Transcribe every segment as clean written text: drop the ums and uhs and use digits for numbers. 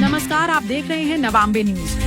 नमस्कार, आप देख रहे हैं नवांबे न्यूज।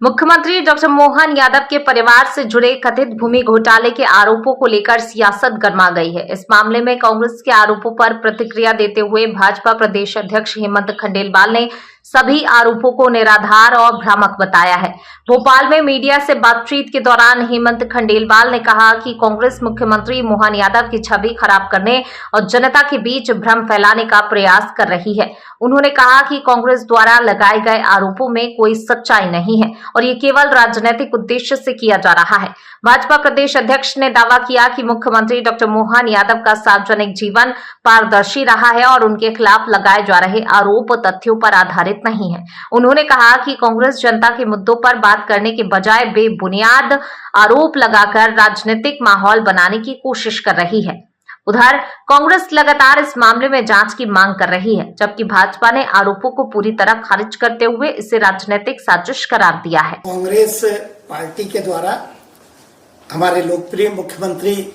मुख्यमंत्री डॉक्टर मोहन यादव के परिवार से जुड़े कथित भूमि घोटाले के आरोपों को लेकर सियासत गर्मा गई है। इस मामले में कांग्रेस के आरोपों पर प्रतिक्रिया देते हुए भाजपा प्रदेश अध्यक्ष हेमंत खंडेलवाल ने सभी आरोपों को निराधार और भ्रामक बताया है। भोपाल में मीडिया से बातचीत के दौरान हेमंत खंडेलवाल ने कहा कि कांग्रेस मुख्यमंत्री मोहन यादव की छवि खराब करने और जनता के बीच भ्रम फैलाने का प्रयास कर रही है। उन्होंने कहा कि कांग्रेस द्वारा लगाए गए आरोपों में कोई सच्चाई नहीं है और ये केवल राजनीतिक उद्देश्य से किया जा रहा है। भाजपा प्रदेश अध्यक्ष ने दावा किया कि मुख्यमंत्री डॉक्टर मोहन यादव का सार्वजनिक जीवन पारदर्शी रहा है और उनके खिलाफ लगाए जा रहे आरोप तथ्यों पर आधारित नहीं है। उन्होंने कहा कि कांग्रेस जनता के मुद्दों पर बात करने के बजाय बेबुनियाद आरोप लगाकर राजनीतिक माहौल बनाने की कोशिश कर रही है। उधर कांग्रेस लगातार इस मामले में जांच की मांग कर रही है, जबकि भाजपा ने आरोपों को पूरी तरह खारिज करते हुए इसे राजनीतिक साजिश करार दिया है। कांग्रेस पार्टी के द्वारा हमारे लोकप्रिय मुख्यमंत्री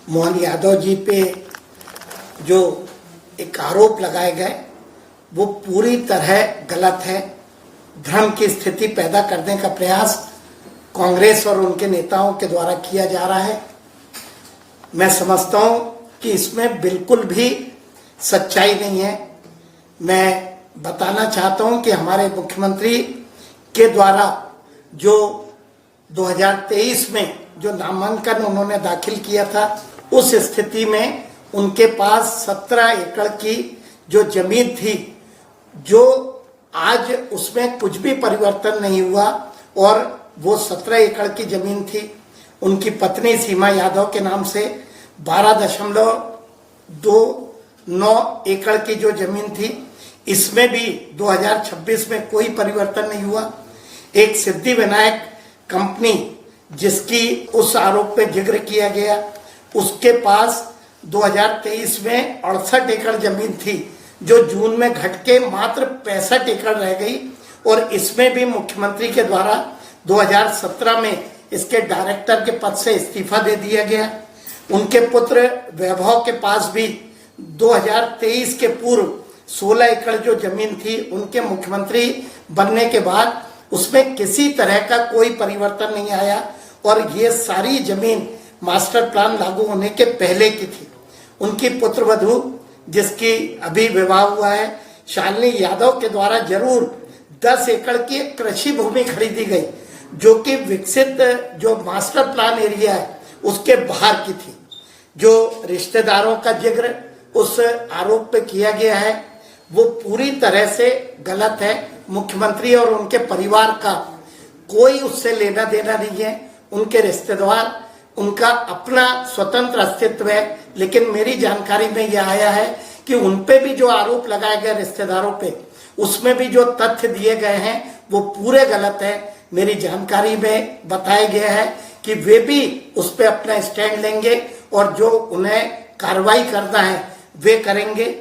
मोहन यादव जी पे जो एक आरोप लगाए गए वो पूरी तरह गलत है। भ्रम की स्थिति पैदा करने का प्रयास कांग्रेस और उनके नेताओं के द्वारा किया जा रहा है। मैं समझता हूं कि इसमें बिल्कुल भी सच्चाई नहीं है। मैं बताना चाहता हूं कि हमारे मुख्यमंत्री के द्वारा जो 2023 में जो नामांकन उन्होंने दाखिल किया था, उस स्थिति में उनके पास 17 एकड़ की जो जमीन थी, जो आज उसमें कुछ भी परिवर्तन नहीं हुआ और वो 17 एकड़ की जमीन थी। उनकी पत्नी सीमा यादव के नाम से 12.29 एकड़ की जो जमीन थी, इसमें भी 2026 में कोई परिवर्तन नहीं हुआ। एक सिद्धि विनायक कंपनी जिसकी उस आरोप पे जिक्र किया गया, उसके पास 2023 में 68 एकड़ जमीन थी, जो जून में घट के मात्र 65 एकड़ रह गई और इसमें भी मुख्यमंत्री के द्वारा 2017 में इसके डायरेक्टर के पद से इस्तीफा दे दिया गया। उनके पुत्र वैभव के पास भी 2023 के पूर्व 16 एकड़ जो जमीन थी, उनके मुख्यमंत्री बनने के बाद उसमें किसी तरह का कोई परिवर्तन नहीं आया और ये सारी जमीन मास्टर प्लान लागू होने के पहले की थी। उनकी पुत्रवधू जिसकी अभी विवाह हुआ है, शालिनी यादव के द्वारा जरूर 10 एकड़ की कृषि भूमि खरीदी गई, जो कि विकसित जो मास्टर प्लान एरिया है उसके बाहर की थी। जो रिश्तेदारों का जिक्र उस आरोप पे किया गया है वो पूरी तरह से गलत है। मुख्यमंत्री और उनके परिवार का कोई उससे लेना देना नहीं है। उनके रिश्तेदार, उनका अपना स्वतंत्र अस्तित्व है, लेकिन मेरी जानकारी में यह आया है कि उनपे भी जो आरोप लगाए गए रिश्तेदारों पे, उसमें भी जो तथ्य दिए गए हैं वो पूरे गलत है। मेरी जानकारी में बताया गया है कि वे भी उस पर अपना स्टैंड लेंगे और जो उन्हें कार्रवाई करना है वे करेंगे।